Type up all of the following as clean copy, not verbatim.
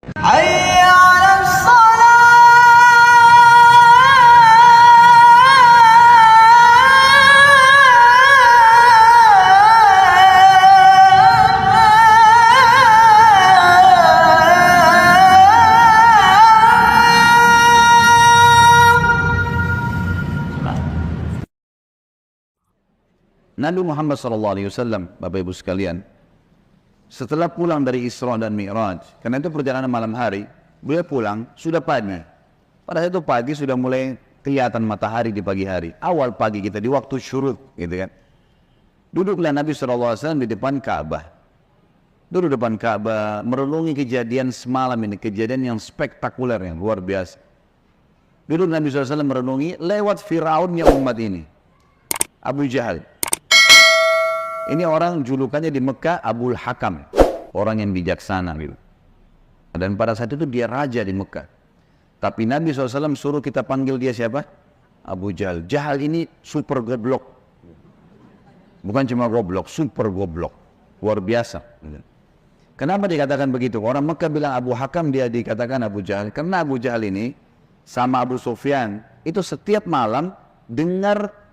حي على Nabi Muhammad SAW, Bapak Ibu sekalian, setelah pulang dari Isra dan Mi'raj, karena itu perjalanan malam hari, beliau pulang sudah pagi. Pada saat itu pagi sudah mulai kelihatan matahari di pagi hari. Awal pagi kita di waktu syuruk, gitu kan. Duduklah Nabi SAW di depan Ka'bah. Duduk depan Ka'bah, merenungi kejadian semalam ini, kejadian yang spektakuler, yang luar biasa. Duduk Nabi SAW merenungi lewat Fir'aunnya umat ini, Abu Jahal. Ini orang julukannya di Mekah Abul Hakam, orang yang bijaksana gitu. Dan pada saat itu dia raja di Mekah. Tapi Nabi SAW suruh kita panggil dia siapa? Abu Jahal. Jahal ini super goblok. Bukan cuma goblok, super goblok. Luar biasa. Kenapa dikatakan begitu? Orang Mekah bilang Abu Hakam, dia dikatakan Abu Jahal. Karena Abu Jahal ini sama Abu Sufyan itu setiap malam dengar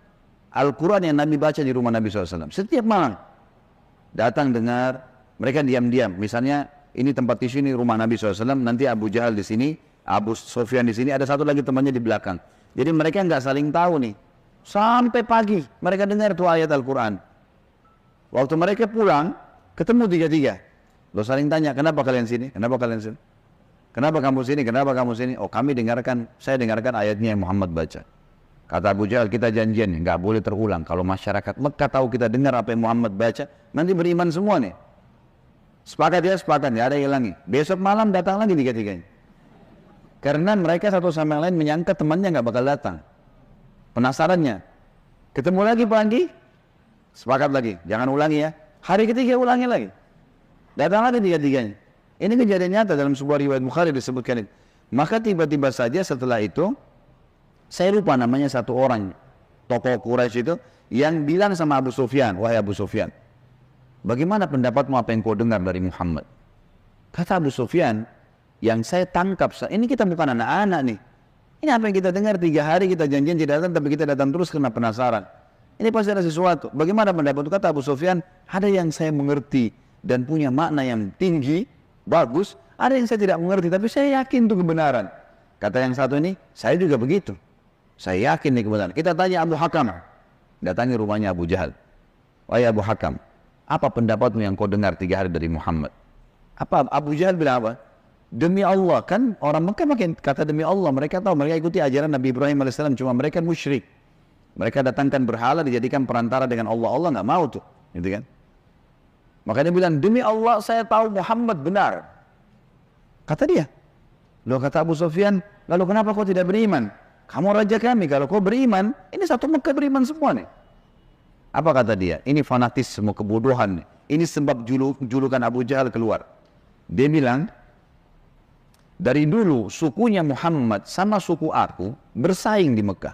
Al-Quran yang Nabi baca di rumah Nabi SAW. Setiap malam datang dengar, mereka diam-diam. Misalnya ini tempat tisu, ini rumah Nabi SAW, nanti Abu Jahal di sini, Abu Sufyan di sini, ada satu lagi temannya di belakang. Jadi mereka nggak saling tahu nih. Sampai pagi mereka dengar tuh ayat Al-Quran. Waktu mereka pulang, ketemu tiga-tiga. Lo saling tanya, kenapa kalian sini? Kenapa kalian sini? Kenapa kamu sini? Kenapa kamu sini? Oh, saya dengarkan ayatnya yang Muhammad baca. Kata Abu Jahal, kita janjian, nggak boleh terulang. Kalau masyarakat Mekah tahu kita dengar apa yang Muhammad baca, nanti beriman semua nih. Sepakat ya, sepakat, nggak ada yang hilangi. Besok malam datang lagi tiga-tiganya. Karena mereka satu sama lain menyangka temannya nggak bakal datang. Penasarannya, ketemu lagi pagi, sepakat lagi, jangan ulangi ya. Hari ketiga ulangi lagi. Datang lagi tiga-tiganya. Ini kejadian nyata dalam sebuah riwayat Bukhari disebutkan itu. Maka tiba-tiba saja setelah itu, saya lupa namanya satu orang tokoh Quraisy itu yang bilang sama Abu Sufyan, wahai Abu Sufyan, bagaimana pendapatmu apa yang kau dengar dari Muhammad? Kata Abu Sufyan, yang saya tangkap, ini kita bukan anak-anak nih. Ini apa yang kita dengar 3 hari kita janjian tidak datang, tapi kita datang terus karena penasaran. Ini pasti ada sesuatu. Bagaimana pendapatmu? Kata Abu Sufyan, ada yang saya mengerti dan punya makna yang tinggi, bagus. Ada yang saya tidak mengerti, tapi saya yakin itu kebenaran. Kata yang satu ini, saya juga begitu. Saya yakin nih kebenaran. Kita tanya Abu Hakam. Datangi rumahnya Abu Jahal. Wahai Abu Hakam, apa pendapatmu yang kau dengar 3 hari dari Muhammad? Apa Abu Jahal bilang apa? Demi Allah, kan orang Mekah makin kata demi Allah. Mereka tahu, mereka ikuti ajaran Nabi Ibrahim AS. Cuma mereka musyrik. Mereka datangkan berhala, dijadikan perantara dengan Allah. Allah nggak mau tuh, gitu kan? Makanya bilang, demi Allah saya tahu Muhammad benar. Kata dia. Loh, kata Abu Sufyan, lalu kenapa kau tidak beriman? Kamu raja kami, kalau kau beriman, ini satu Mekah beriman semua nih. Apa kata dia? Ini fanatisme, kebodohan nih. Ini sebab julukan Abu Jahal keluar. Dia bilang, dari dulu sukunya Muhammad sama suku aku bersaing di Mekah.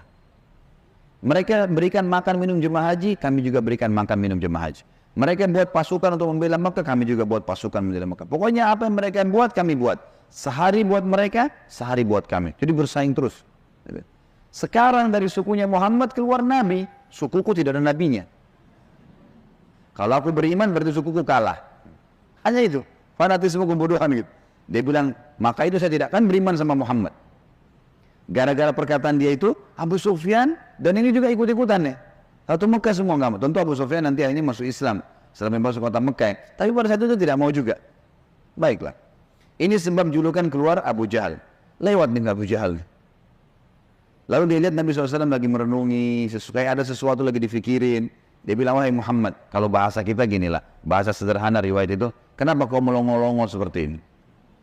Mereka berikan makan minum jemaah haji, kami juga berikan makan minum jemaah haji. Mereka buat pasukan untuk membela Mekah, kami juga buat pasukan membela Mekah. Pokoknya apa yang mereka buat, kami buat. Sehari buat mereka, sehari buat kami. Jadi bersaing terus. Sekarang dari sukunya Muhammad keluar Nabi, sukuku tidak ada nabinya. Kalau aku beriman berarti sukuku kalah. Hanya itu, fanatisme kebodohan gitu. Dia bilang, maka itu saya tidak akan beriman sama Muhammad. Gara-gara perkataan dia itu, Abu Sufyan dan ini juga ikut-ikutan nih. Satu Mekah semua nggak mau. Tentu Abu Sufyan nanti akhirnya masuk Islam setelah masuk kota Mekah. Tapi pada saat itu tidak mau juga. Baiklah. Ini sebab julukan keluar Abu Jahal. Lewat nih Abu Jahal. Lalu dia lihat Nabi SAW lagi merenungi, kayak ada sesuatu lagi difikirin. Dia bilang, wahai Muhammad, kalau bahasa kita ginilah, bahasa sederhana riwayat itu, kenapa kau melongo-longo seperti ini?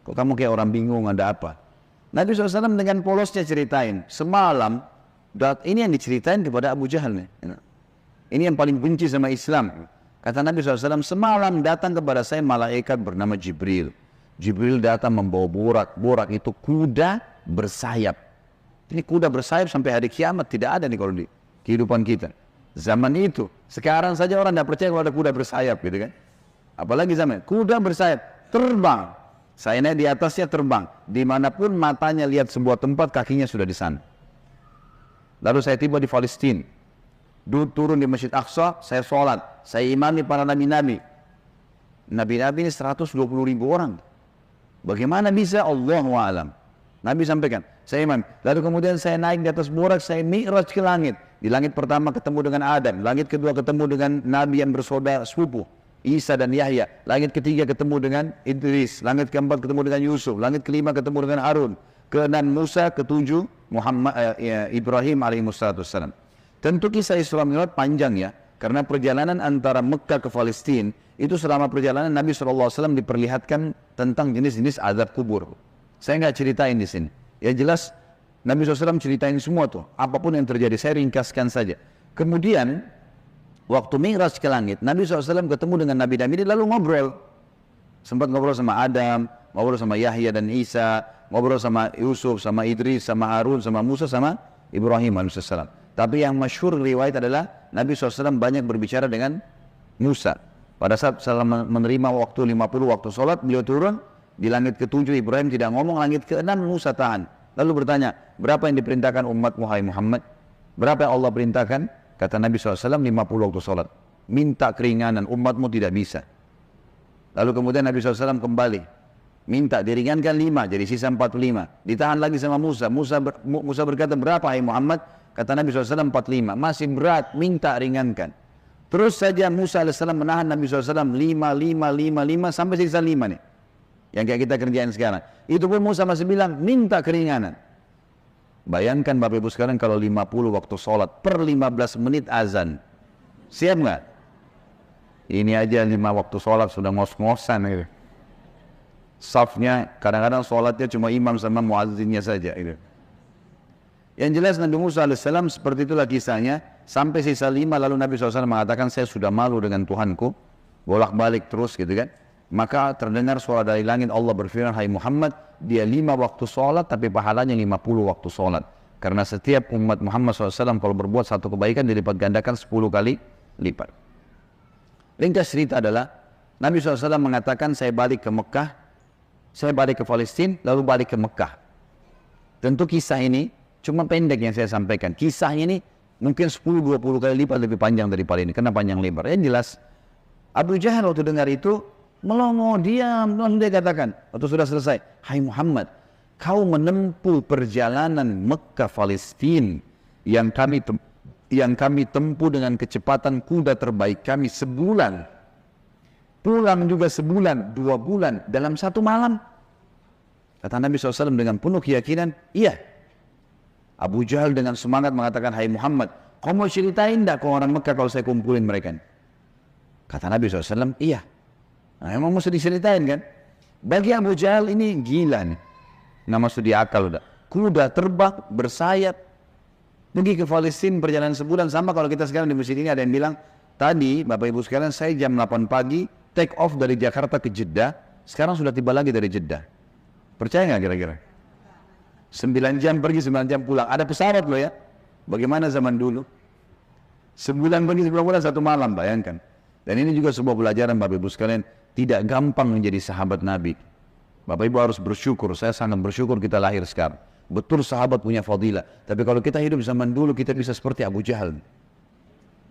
Kok kamu kayak orang bingung, ada apa? Nabi SAW dengan polosnya ceritain, semalam, ini yang diceritain kepada Abu Jahal nih. Ini yang paling benci sama Islam. Kata Nabi SAW, semalam datang kepada saya malaikat bernama Jibril. Jibril datang membawa borak. Borak itu kuda bersayap. Ini kuda bersayap sampai hari kiamat tidak ada nih kalau di kehidupan kita. Zaman itu, sekarang saja orang tidak percaya kalau ada kuda bersayap gitu kan. Apalagi zaman kuda bersayap, terbang. Saya naik di atasnya terbang. Dimanapun matanya lihat sebuah tempat, kakinya sudah di sana. Lalu saya tiba di Palestina. Turun di Masjid Aqsa, saya sholat. Saya imami para nabi-nabi. Nabi-nabi ini 120.000 orang. Bagaimana bisa? Allahu a'lam. Nabi sampaikan, saya imam. Lalu kemudian saya naik di atas burak, saya mi'raj ke langit. Di langit pertama ketemu dengan Adam. Langit kedua ketemu dengan Nabi yang bersaudara sepupu, Isa dan Yahya. Langit ketiga ketemu dengan Idris. Langit keempat ketemu dengan Yusuf. Langit kelima ketemu dengan Harun. Keenam Musa, ketujuh Ibrahim alaihissalam. Tentu kisah Isra Mi'raj panjang ya, karena perjalanan antara Mekah ke Palestina itu selama perjalanan Nabi SAW diperlihatkan tentang jenis-jenis azab kubur. Saya nggak ceritain di sini. Ya jelas Nabi SAW ceritain semua tuh, apapun yang terjadi. Saya ringkaskan saja. Kemudian waktu Mi'raj ke langit, Nabi SAW ketemu dengan Nabi-Nabi lalu ngobrol. Sempat ngobrol sama Adam, ngobrol sama Yahya dan Isa, ngobrol sama Yusuf, sama Idris, sama Harun, sama Musa, sama Ibrahim alaihissalam. Tapi yang masyhur riwayat adalah Nabi SAW banyak berbicara dengan Musa. Pada saat menerima waktu 50 waktu sholat, beliau turun di langit ke-7, Ibrahim tidak ngomong, langit ke-6 Musa tahan. Lalu bertanya, berapa yang diperintahkan umatmu hai Muhammad? Berapa yang Allah perintahkan? Kata Nabi SAW 50 waktu sholat. Minta keringanan, umatmu tidak bisa. Lalu kemudian Nabi SAW kembali. Minta diringankan 5, jadi sisa 45. Ditahan lagi sama Musa. Musa berkata, berapa hai Muhammad? Kata Nabi SAW 45. Masih berat, minta ringankan. Terus saja Musa AS menahan Nabi SAW 5 sampai sisa 5 nih. Yang kayak kita kerjain sekarang. Itu pun Musa masih bilang, minta keringanan. Bayangkan Bapak Ibu sekarang kalau 50 waktu sholat per 15 menit azan. Siap nggak? Ini aja 5 waktu sholat sudah ngos-ngosan gitu. Safnya kadang-kadang sholatnya cuma imam sama muazzinnya saja gitu. Yang jelas Nabi Musa AS seperti itulah kisahnya. Sampai sisa 5 lalu Nabi SAW mengatakan, saya sudah malu dengan Tuhanku. Bolak-balik terus gitu kan. Maka terdengar suara dari langit, Allah berfirman, hai Muhammad, dia 5 waktu sholat tapi pahalanya 50 waktu sholat. Karena setiap umat Muhammad SAW kalau berbuat satu kebaikan dilipat gandakan 10 kali lipat. Ringkas cerita adalah Nabi SAW mengatakan, saya balik ke Mekah, saya balik ke Palestina, lalu balik ke Mekah. Tentu kisah ini cuma pendek yang saya sampaikan. Kisah ini mungkin 10-20 kali lipat lebih panjang daripada ini, karena panjang lebar. Yang jelas Abu Jahal waktu dengar itu melongo, diam, lalu dia katakan, waktu sudah selesai, hai Muhammad, kau menempuh perjalanan Mekah Palestina yang kami tempuh dengan kecepatan kuda terbaik kami sebulan, pulang juga sebulan, 2 bulan dalam 1 malam. Kata Nabi SAW dengan penuh keyakinan, iya. Abu Jahal dengan semangat mengatakan, hai Muhammad, kau mau ceritain enggak ke orang Mekah kalau saya kumpulin mereka? Kata Nabi SAW, iya. Nah, emang mesti diceritain kan? Bagi Abu Jahal ini gila nih. Nggak masuk di akal udah. Kuda terbang, bersayap, pergi ke Palestina perjalanan sebulan. Sama kalau kita sekarang di masjid ini ada yang bilang, tadi Bapak Ibu sekalian saya jam 8 pagi take off dari Jakarta ke Jeddah, sekarang sudah tiba lagi dari Jeddah. Percaya nggak kira-kira? 9 jam pergi, 9 jam pulang. Ada pesawat loh ya. Bagaimana zaman dulu? 9 pergi, 9 pulang 1 malam, bayangkan. Dan ini juga sebuah pelajaran Bapak Ibu sekalian, tidak gampang menjadi sahabat Nabi. Bapak Ibu harus bersyukur, saya sangat bersyukur kita lahir sekarang. Betul sahabat punya fadilah, tapi kalau kita hidup zaman dulu kita bisa seperti Abu Jahal.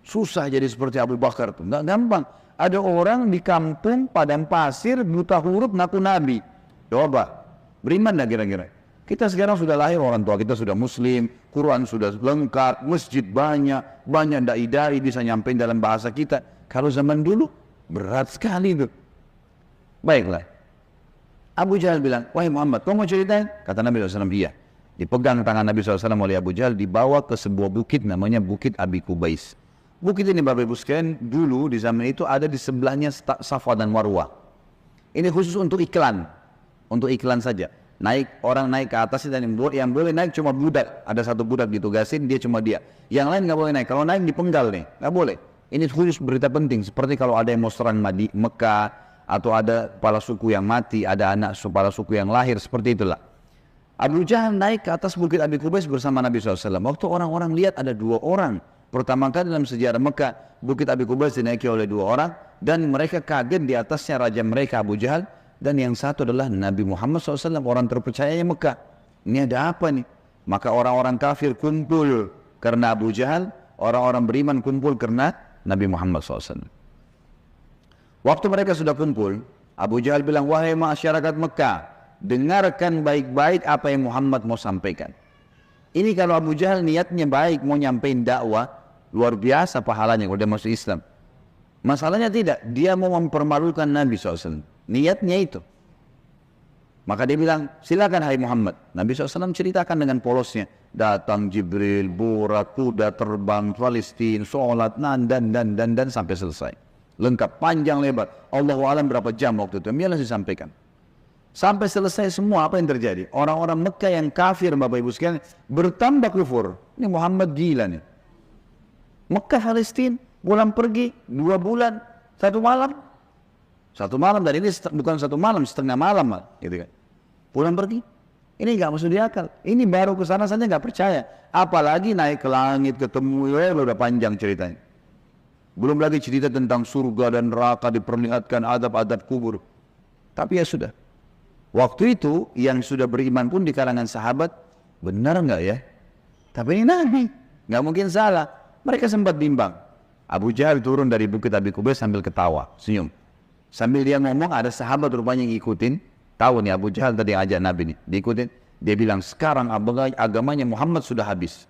Susah jadi seperti Abu Bakar tuh, nggak gampang. Ada orang di kampung padang pasir buta huruf ngaku Nabi. Coba, beriman nggak kira-kira? Kita sekarang sudah lahir, orang tua kita sudah muslim, Quran sudah lengkap, masjid banyak dai-dai bisa nyampein dalam bahasa kita. Kalau zaman dulu berat sekali itu. Baiklah. Abu Jahal bilang, wahai Muhammad, kau mau ceritain? Kata Nabi SAW, iya. Dipegang tangan Nabi SAW oleh Abu Jahal, dibawa ke sebuah bukit namanya Bukit Abi Kubais. Bukit ini Bapak Ibu sekalian, dulu di zaman itu ada di sebelahnya Safa dan Marwah. Ini khusus untuk iklan saja. Orang naik ke atas dan yang boleh naik cuma budak. Ada satu budak ditugasin, dia cuma dia. Yang lain nggak boleh naik. Kalau naik dipenggal nih, nggak boleh. Ini khusus berita penting. Seperti kalau ada yang mau serang Mekah, atau ada kepala suku yang mati, ada anak kepala suku yang lahir, seperti itulah. Abu Jahal naik ke atas Bukit Abi Kubais bersama Nabi SAW. Waktu orang-orang lihat ada 2 orang. Pertama kali dalam sejarah Mekah, Bukit Abi Kubais dinaiki oleh 2 orang. Dan mereka kaget, di atasnya raja mereka Abu Jahal. dan yang satu adalah Nabi Muhammad SAW, orang terpercayanya Mekah. Ini ada apa nih? Maka orang-orang kafir kumpul karena Abu Jahal, orang-orang beriman kumpul karena Nabi Muhammad SAW. Waktu mereka sudah kumpul, Abu Jahal bilang, wahai masyarakat Mekah, dengarkan baik-baik apa yang Muhammad mau sampaikan. Ini kalau Abu Jahal niatnya baik, mau nyampein dakwah, luar biasa pahalanya kalau dia masuk Islam. Masalahnya tidak, dia mau mempermalukan Nabi SAW. Niatnya itu. Maka dia bilang, silakan hai Muhammad. Nabi SAW ceritakan dengan polosnya. Datang Jibril, burak, kuda terbang, Palestina, sholat, dan sampai selesai. Lengkap, panjang lebar. Allahu a'lam berapa jam waktu itu. Biarlah disampaikan. Sampai selesai semua apa yang terjadi. Orang-orang Mekah yang kafir, Bapak Ibu sekalian, bertambah kufur. Ini Muhammad gila nih. Mekah, Palestina, pulang pergi 2 bulan, 1 malam. 1 malam, dan ini bukan 1 malam, setengah malam, gitu kan. Pulang pergi. Ini nggak masuk di akal. Ini baru ke sana saja nggak percaya. Apalagi naik ke langit, ketemu, udah panjang ceritanya. Belum lagi cerita tentang surga dan neraka, diperlihatkan adab-adab kubur. Tapi ya sudah. Waktu itu yang sudah beriman pun di kalangan sahabat, benar nggak ya? Tapi ini Nabi, nggak mungkin salah. Mereka sempat bimbang. Abu Jahal turun dari bukit Abi Kubais sambil ketawa, senyum. Sambil dia ngomong, ada sahabat rupanya yang ngikutin. Tahu nih Abu Jahal tadi ajak Nabi nih, diikutin. Dia bilang, sekarang agamanya Muhammad sudah habis.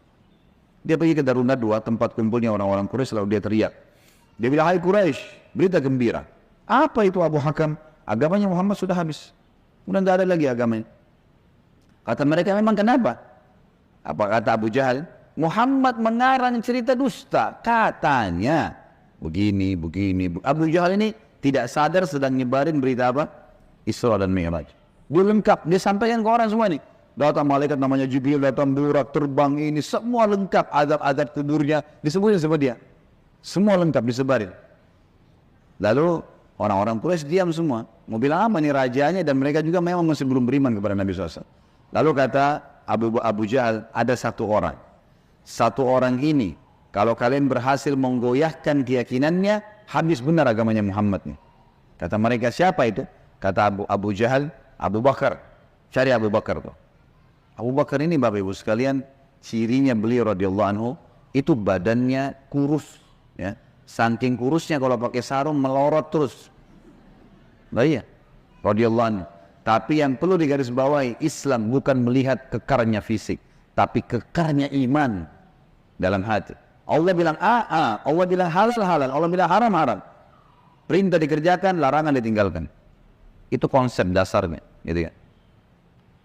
Dia pergi ke Darun Nadwa, tempat kumpulnya orang-orang Quraisy, lalu dia teriak. Dia bilang, hai Quraisy, berita gembira. Apa itu Abu Hakam? Agamanya Muhammad sudah habis. Udah nggak ada lagi agamanya. Kata mereka, memang kenapa? Apa kata Abu Jahal? Muhammad mengarang cerita dusta. Katanya begini. Abu Jahal ini tidak sadar sedang nyebarin berita apa? Isra dan Mi'raj. Dia lengkap, dia sampaikan ke orang semua ini. Datang malaikat namanya Jibril, datang burak, terbang ini, semua lengkap. Adab-adab tidurnya disebutin sama dia. Semua lengkap disebarin. Lalu orang-orang Quraisy diam semua. Mau bilang apa nih rajanya, dan mereka juga memang masih belum beriman kepada Nabi SAW. Lalu kata Abu Jahal, ada satu orang. Satu orang ini, kalau kalian berhasil menggoyahkan keyakinannya, habis benar agamanya Muhammad nih. Kata mereka, siapa itu? Kata Abu Jahal, Abu Bakar. Cari Abu Bakar tuh. Abu Bakar ini Bapak Ibu sekalian, cirinya beliau radhiyallahu anhu, itu badannya kurus. Ya. Saking kurusnya kalau pakai sarung melorot terus. Nah iya, radhiyallahu anhu. Tapi yang perlu digarisbawahi, Islam bukan melihat kekarnya fisik, tapi kekarnya iman dalam hati. Allah bilang Allah bilang halal, Allah bilang haram. Perintah dikerjakan, larangan ditinggalkan. Itu konsep dasarnya, gitu kan.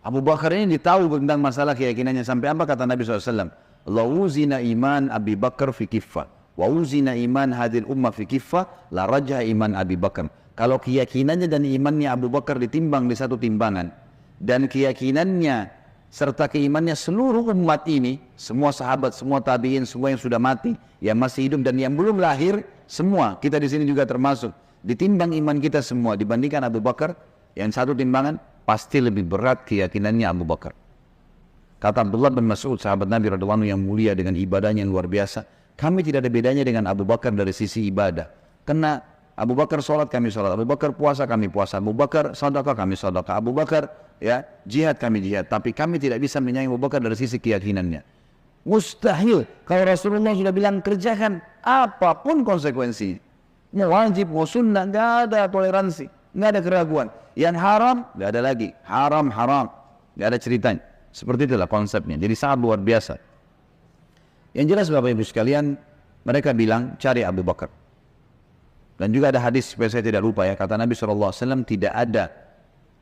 Abu Bakar ini ditahu tentang masalah keyakinannya sampai apa kata Nabi SAW. La uzina iman Abi Bakar fi kiffah, wa uzina iman hadil ummah fi kiffah, la rajah iman Abi Bakar. Kalau keyakinannya dan imannya Abu Bakar ditimbang di satu timbangan, dan keyakinannya serta keimannya seluruh umat ini, semua sahabat, semua tabi'in, semua yang sudah mati, yang masih hidup dan yang belum lahir, semua kita di sini juga termasuk. Ditimbang iman kita semua dibandingkan Abu Bakar, yang satu timbangan pasti lebih berat keyakinannya Abu Bakar. Kata Abdullah bin Mas'ud, sahabat Nabi radhiyallahu anhu yang mulia dengan ibadahnya yang luar biasa, kami tidak ada bedanya dengan Abu Bakar dari sisi ibadah. Karena Abu Bakar sholat, kami sholat. Abu Bakar puasa, kami puasa. Abu Bakar sedekah, kami sedekah. Abu Bakar ya jihad, kami jihad. Tapi kami tidak bisa menyaingi Abu Bakar dari sisi keyakinannya. Mustahil. Kalau Rasulullah sudah bilang kerjakan apapun konsekuensinya. Mau wajib, mau sunnah, nggak ada toleransi, nggak ada keraguan. Yang haram, nggak ada lagi. Haram, nggak ada ceritanya. Seperti itulah konsepnya. Jadi sangat luar biasa. Yang jelas Bapak Ibu sekalian, mereka bilang cari Abu Bakar. Dan juga ada hadis, supaya saya tidak lupa ya, kata Nabi SAW, tidak ada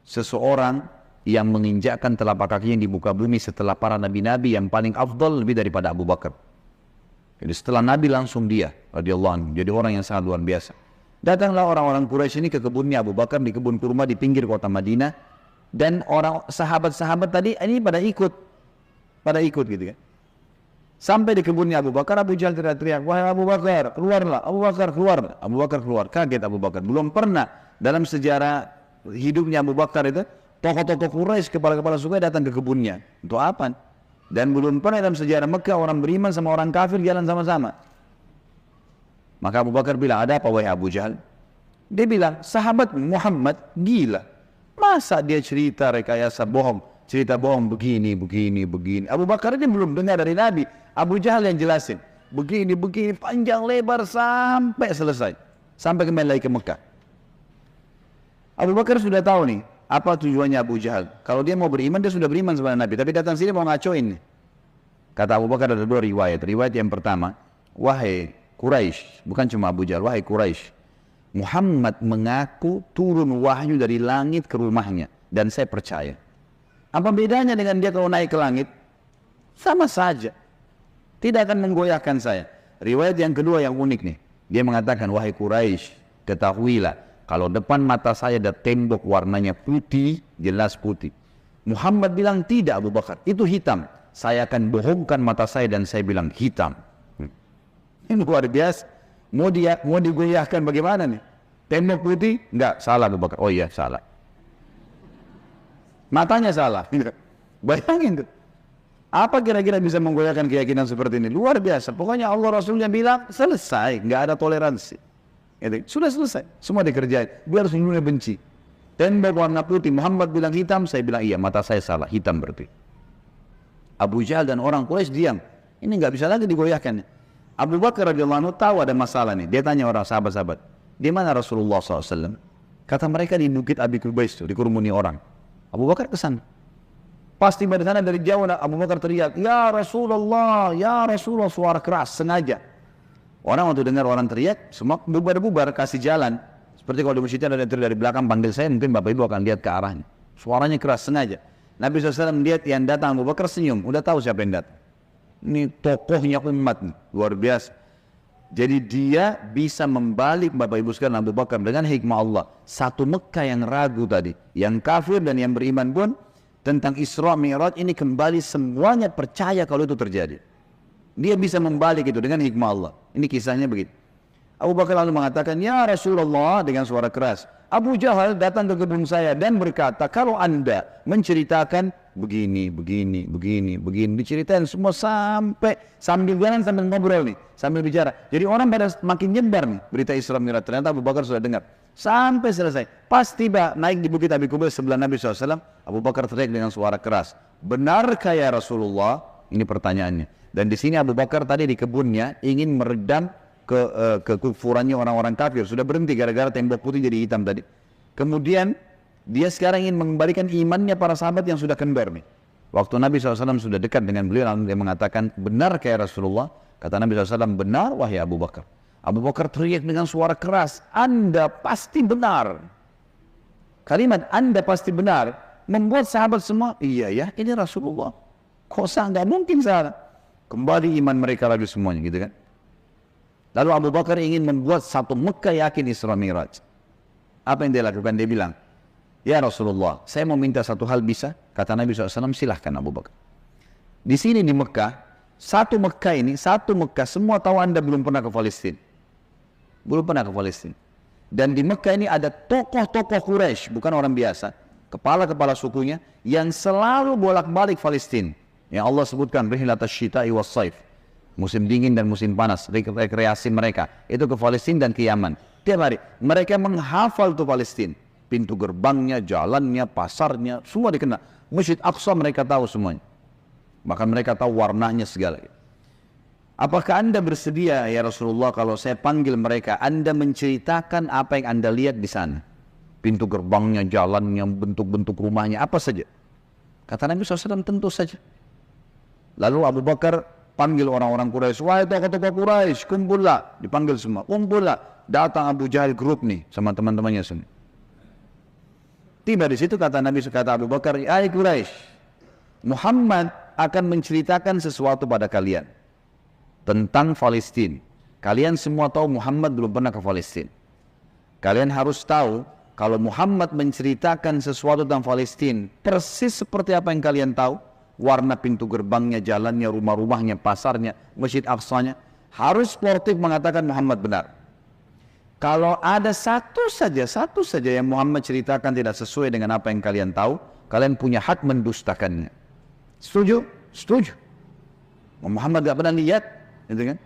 seseorang yang menginjakkan telapak kakinya di muka bumi setelah para nabi-nabi yang paling afdal lebih daripada Abu Bakar. Jadi setelah Nabi langsung dia, radhiyallahu anhu, jadi orang yang sangat luar biasa. Datanglah orang-orang Quraisy ini ke kebunnya Abu Bakar, di kebun kurma di pinggir kota Madinah, dan orang sahabat-sahabat tadi ini pada ikut gitu kan. Sampai di kebunnya Abu Bakar, Abu Jahal teriak-teriak, wahai Abu Bakar, keluarlah. Abu Bakar keluar. Abu Bakar keluar. Kaget Abu Bakar. Belum pernah dalam sejarah hidupnya Abu Bakar itu, tokoh-tokoh Quraisy, kepala-kepala suku datang ke kebunnya. Untuk apa? Dan belum pernah dalam sejarah Mekah orang beriman sama orang kafir jalan sama-sama. Maka Abu Bakar bilang, ada apa wahai Abu Jahal? Dia bilang, sahabat Muhammad gila. Masa dia cerita rekayasa bohong, cerita bohong begini. Abu Bakar ini belum dengar dari Nabi. Abu Jahal yang jelasin. Begini, panjang lebar sampai selesai. Sampai kembali lagi ke Mekah. Abu Bakar sudah tahu nih, apa tujuannya Abu Jahal. Kalau dia mau beriman, dia sudah beriman sama Nabi. Tapi datang sini mau ngacoin nih. Kata Abu Bakar ada dua riwayat. Riwayat yang pertama, wahai Quraisy, bukan cuma Abu Jahal, wahai Quraisy, Muhammad mengaku turun wahyu dari langit ke rumahnya. Dan saya percaya. Apa bedanya dengan dia kalau naik ke langit? Sama saja. Tidak akan menggoyahkan saya. Riwayat yang kedua yang unik nih. Dia mengatakan, wahai Quraisy, ketahuilah, kalau depan mata saya ada tembok warnanya putih, jelas putih. Muhammad bilang, tidak Abu Bakar, itu hitam. Saya akan bohongkan mata saya dan saya bilang hitam. Ini luar biasa. Mau digoyahkan bagaimana nih? Tembok putih? Enggak, salah Abu Bakar. Oh iya, salah. Matanya salah. Bayangin tuh. Apa kira-kira bisa menggoyahkan keyakinan seperti ini? Luar biasa. Pokoknya Allah Rasulnya bilang, selesai. Nggak ada toleransi. Sudah selesai. Semua dikerjain. Biar seluruhnya benci. Tembok warna putih. Muhammad bilang hitam. Saya bilang iya, mata saya salah. Hitam berarti. Abu Jahal dan orang Quraisy diam. Ini nggak bisa lagi digoyahkan. Abu Bakar radhiyallahu anhu tahu ada masalah nih. Dia tanya orang sahabat-sahabat, di mana Rasulullah SAW? Kata mereka di Bukit Abi Qubais itu, dikerumuni orang. Abu Bakar kesana. Pasti pada sana dari jauh Abu Bakar teriak, ya Rasulullah, suara keras, sengaja. Orang waktu dengar orang teriak, semua bubar-bubar, kasih jalan. Seperti kalau di masjidnya ada dari belakang panggil saya, mungkin Bapak Ibu akan lihat ke arahnya. Suaranya keras, sengaja. Nabi SAW lihat yang datang Abu Bakar senyum, udah tahu siapa yang datang. Ini tokohnya umat, luar biasa. Jadi dia bisa membalik Bapak Ibu sekalian Abu Bakar dengan hikmah Allah. Satu Mekah yang ragu tadi, yang kafir dan yang beriman pun, tentang Isra Mi'raj ini kembali semuanya percaya kalau itu terjadi. Dia bisa membalik itu dengan hikmah Allah. Ini kisahnya begitu. Abu Bakar lalu mengatakan, ya Rasulullah, dengan suara keras, Abu Jahal datang ke kebun saya dan berkata, kalau anda menceritakan begini, diceritain semua sambil jalan sambil ngobrol nih, sambil bicara. Jadi orang pada makin nyebar nih berita Isra Mi'raj. Ternyata Abu Bakar sudah dengar. Sampai selesai. Pas tiba naik di Bukit Abi Qubais sebelah Nabi SAW, Abu Bakar teriak dengan suara keras, benarkah ya Rasulullah? Ini pertanyaannya. Dan di sini Abu Bakar tadi di kebunnya ingin meredam kekufurannya orang-orang kafir. Sudah berhenti gara-gara tembok putih jadi hitam tadi. Kemudian dia sekarang ingin mengembalikan imannya para sahabat yang sudah kembar nih. Waktu Nabi SAW sudah dekat dengan beliau, lalu dia mengatakan, benarkah ya Rasulullah? Kata Nabi SAW, benar wahai Abu Bakar. Abu Bakar teriak dengan suara keras, Anda pasti benar. Kalimat Anda pasti benar membuat sahabat semua, iya ya, ini Rasulullah. Kok nggak mungkin salah. Kembali iman mereka lagi semuanya, gitu kan. Lalu Abu Bakar ingin membuat satu Mekah yakin Isra Mi'raj. Apa yang dia lakukan? Dia bilang, ya Rasulullah, saya mau minta satu hal bisa? Kata Nabi SAW, silahkan Abu Bakar. Di sini di Mekah, satu Mekah, semua tahu Anda belum pernah ke Palestina. Belum pernah ke Palestina. Dan di Mekah ini ada tokoh-tokoh Quraisy, bukan orang biasa, kepala-kepala sukunya yang selalu bolak-balik Palestina. Yang Allah sebutkan rihlatas syita'i was saif, musim dingin dan musim panas, rekreasi mereka itu ke Palestina dan ke Yaman. Tiap hari mereka menghafal tuh Palestina, pintu gerbangnya, jalannya, pasarnya, semua dikenal. Masjid Aqsa mereka tahu semuanya. Bahkan mereka tahu warnanya segala. Apakah Anda bersedia ya Rasulullah kalau saya panggil mereka, Anda menceritakan apa yang Anda lihat di sana? Pintu gerbangnya, jalannya, bentuk-bentuk rumahnya, apa saja. Kata Nabi SAW, tentu saja. Lalu Abu Bakar panggil orang-orang Quraisy, wahai tokoh-tokoh Quraisy, kumpullah. Dipanggil semua, kumpullah. Datang Abu Jahal grup nih sama teman-temannya semua. Tiba di situ kata Nabi, kata Abu Bakar, hai Quraisy, Muhammad akan menceritakan sesuatu pada kalian tentang Palestina. Kalian semua tahu Muhammad belum pernah ke Palestina. Kalian harus tahu kalau Muhammad menceritakan sesuatu tentang Palestina persis seperti apa yang kalian tahu, warna pintu gerbangnya, jalannya, rumah-rumahnya, pasarnya, Masjid Aqsanya, harus sportif mengatakan Muhammad benar. Kalau ada satu saja yang Muhammad ceritakan tidak sesuai dengan apa yang kalian tahu, kalian punya hak mendustakannya. Setuju? Setuju. Muhammad gak pernah lihat, gitu kan?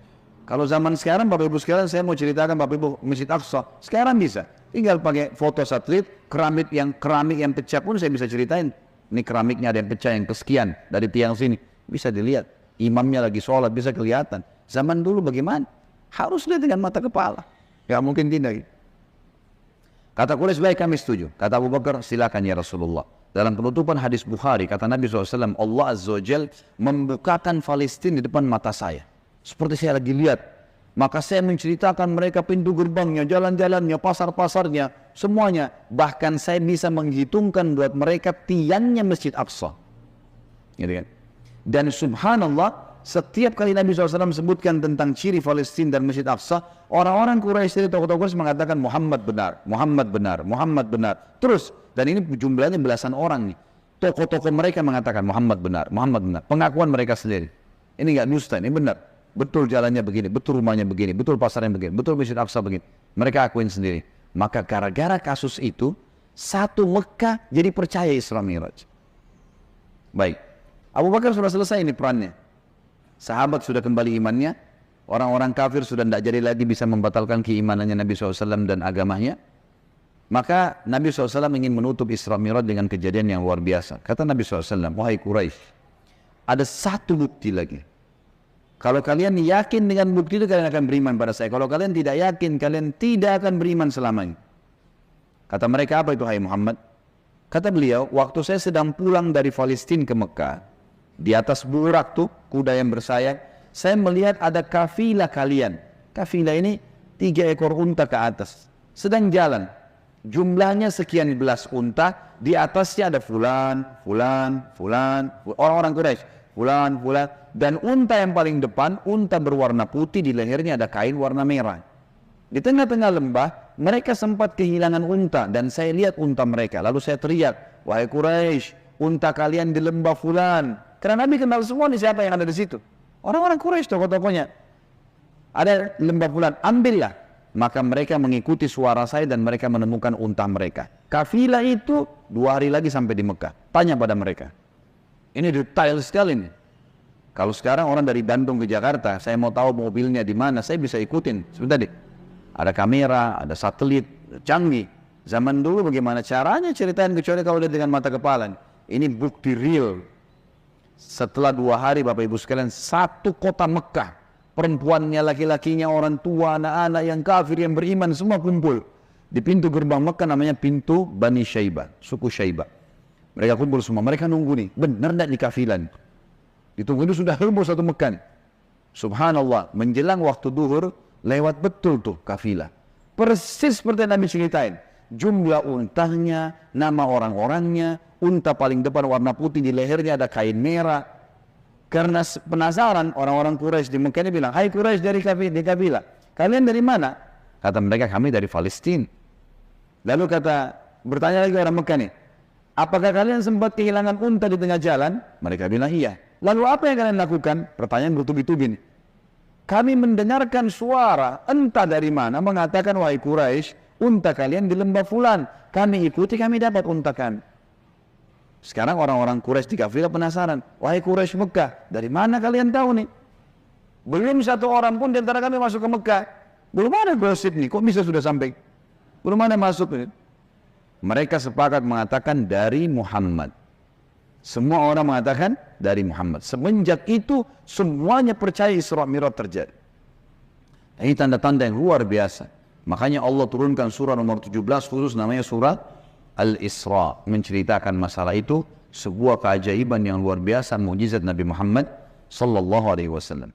Kalau zaman sekarang, Bapak Ibu sekalian, saya mau ceritakan Bapak Ibu Masjid Aqsa, sekarang bisa. Tinggal pakai foto satelit, keramik yang pecah pun saya bisa ceritain. Ini keramiknya ada yang pecah yang kesekian dari tiang sini. Bisa dilihat. Imamnya lagi sholat bisa kelihatan. Zaman dulu bagaimana? Harus lihat dengan mata kepala. Ya mungkin tidak. Kata Quraisy, baik kami setuju. Kata Abu Bakar, silakan ya Rasulullah. Dalam penutupan hadis Bukhari, kata Nabi SAW, Allah Azza wa Jal membukakan Palestina di depan mata saya. Seperti saya lagi lihat. Maka saya menceritakan mereka pintu gerbangnya, jalan-jalannya, pasar-pasarnya, semuanya. Bahkan saya bisa menghitungkan buat mereka tiangnya Masjid Aqsa. Gitu kan? Dan subhanallah, setiap kali Nabi SAW sebutkan tentang ciri Palestina dan Masjid Aqsa, orang-orang Quraisy dari tokoh-tokoh Quraisy mengatakan Muhammad benar, Muhammad benar, Muhammad benar. Terus, dan ini jumlahnya belasan orang nih. Tokoh-tokoh mereka mengatakan Muhammad benar, Muhammad benar. Pengakuan mereka sendiri. Ini enggak dusta, ini benar. Betul jalannya begini, betul rumahnya begini, betul pasarnya begini, betul Masjid Aqsa begini. Mereka akuin sendiri. Maka gara-gara kasus itu, satu Mekah jadi percaya Isra Mi'raj. Baik. Abu Bakar sudah selesai ini perannya. Sahabat sudah kembali imannya. Orang-orang kafir sudah tidak jadi lagi bisa membatalkan keimanannya Nabi SAW dan agamanya. Maka Nabi SAW ingin menutup Isra Mi'raj dengan kejadian yang luar biasa. Kata Nabi SAW, wahai Quraisy, ada satu bukti lagi. Kalau kalian yakin dengan bukti itu, kalian akan beriman pada saya. Kalau kalian tidak yakin, kalian tidak akan beriman selamanya. Kata mereka, apa itu hai Muhammad? Kata beliau, waktu saya sedang pulang dari Palestina ke Mekah, di atas burak tuh, kuda yang bersayap, saya melihat ada kafilah kalian. Kafilah ini 3 ekor unta ke atas. Sedang jalan. Jumlahnya sekian belas unta, di atasnya ada fulan, orang-orang Quraisy, fulan, dan unta yang paling depan, unta berwarna putih, di lehernya ada kain warna merah. Di tengah-tengah lembah, mereka sempat kehilangan unta, dan saya lihat unta mereka. Lalu saya teriak, wahai Quraisy, unta kalian di lembah fulan. Karena Nabi kenal semua nih siapa yang ada di situ. Orang-orang Quraisy, tokoh-tokohnya. Ada lembah fulan, ambillah. Maka mereka mengikuti suara saya dan mereka menemukan unta mereka. Kafilah itu 2 hari lagi sampai di Mekah. Tanya pada mereka. Ini detail sekali nih. Kalau sekarang orang dari Bandung ke Jakarta, saya mau tahu mobilnya di mana, saya bisa ikutin. Sebentar deh. Ada kamera, ada satelit, canggih. Zaman dulu bagaimana caranya ceritain kecuali kalau lihat dengan mata kepala. Ini bukti real. Setelah 2 hari Bapak Ibu sekalian, satu kota Mekah, perempuannya, laki-lakinya, orang tua, anak-anak yang kafir, yang beriman, semua kumpul. Di pintu gerbang Mekah namanya pintu Bani Syaibah, suku Syaibah. Mereka kumpul semua, mereka nunggu nih, benar tidak di kafilan? Ditunggu itu sudah heboh satu Mekah. Subhanallah, menjelang waktu duhur, lewat betul tuh kafilah. Persis seperti yang Nabi ceritain. Jumlah untanya, nama orang-orangnya, unta paling depan warna putih, di lehernya ada kain merah. Karena penasaran, orang-orang Quraisy di Mekah ini bilang, hai Quraisy dari kafilah, kalian dari mana? Kata mereka, kami dari Palestina. Lalu bertanya lagi orang Mekah nih, apakah kalian sempat kehilangan unta di tengah jalan? Mereka bilang iya. Lalu apa yang kalian lakukan? Pertanyaan bertubi-tubi nih. Kami mendengarkan suara entah dari mana mengatakan, wahai Quraisy, unta kalian di lembah fulan. Kami ikuti, kami dapat unta kami. Sekarang orang-orang Quraisy di kafilah penasaran, wahai Quraisy Mekah, dari mana kalian tahu nih? Belum satu orang pun di antara kami masuk ke Mekah. Belum ada gosip nih, kok bisa sudah sampai? Belum ada masuk nih. Mereka sepakat mengatakan dari Muhammad. Semua orang mengatakan dari Muhammad. Semenjak itu semuanya percaya Isra Mi'raj terjadi. Ini tanda-tanda yang luar biasa. Makanya Allah turunkan surah nomor 17 khusus namanya surah Al-Isra, menceritakan masalah itu, sebuah keajaiban yang luar biasa, mukjizat Nabi Muhammad sallallahu alaihi wasallam.